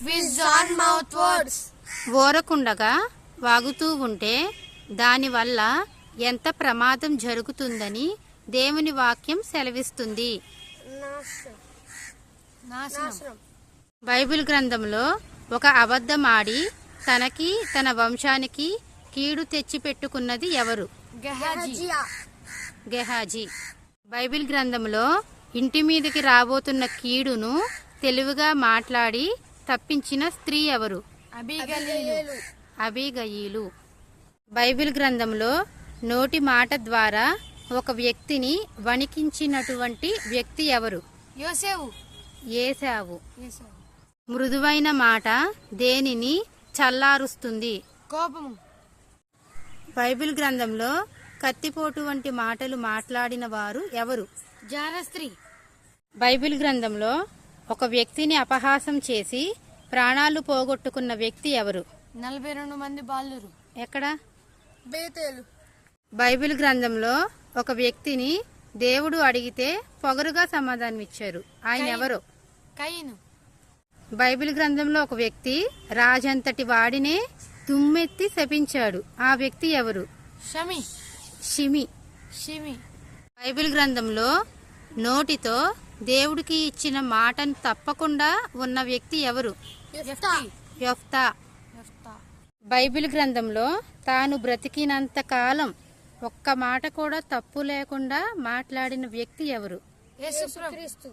Vision mouth words. ఓరకుండగా వాగుతూ ఉంటే దానివల్ల ఎంత ప్రమాదం జరుగుతుందని దేవుని వాక్యం సెలవిస్తుంది. బైబిల్ గ్రంథంలో ఒక అబద్ధం ఆడి తనకి తన వంశానికి కీడు తెచ్చిపెట్టుకున్నది ఎవరు? గెహాజీ. బైబిల్ గ్రంథంలో ఇంటి మీదకి రాబోతున్న కీడును తెలివిగా మాట్లాడి తప్పించిన స్త్రీ ఎవరు? అబీగయీలు. బైబిల్ గ్రంథంలో నోటి మాట ద్వారా ఒక వ్యక్తిని వణికించినటువంటి వ్యక్తి ఎవరు? ఏశావు. మృదువైన మాట దేనిని చల్లారుస్తుంది? కోపము. బైబిల్ గ్రంథంలో కత్తిపోటు వంటి మాటలు మాట్లాడిన వారు ఎవరు? జారస్త్రీ. బైబిల్ గ్రంథంలో ఒక వ్యక్తిని అపహాసం చేసి ప్రాణాలు పోగొట్టుకున్న వ్యక్తి ఎవరు? 42 మంది బాలురు. ఎక్కడ? బేతేలు. బైబిల్ గ్రంథంలో ఒక వ్యక్తిని దేవుడు అడిగితే పొగరుగా సమాధానం ఇచ్చారు. ఆయన ఎవరు? కయీను. బైబిల్ గ్రంథంలో ఒక వ్యక్తి రాజంతటి వాడినే తుమ్మెత్తి శపించాడు. ఆ వ్యక్తి ఎవరు? షిమి. బైబిల్ గ్రంథంలో నోటితో దేవుడికి ఇచ్చిన మాటను తప్పకుండా ఉన్న వ్యక్తి ఎవరు? యెఫ్తా. బైబిల్ గ్రంథంలో తాను బ్రతికినంత కాలం ఒక్క మాట కూడా తప్పు లేకుండా మాట్లాడిన వ్యక్తి ఎవరు? యేసుక్రీస్తు.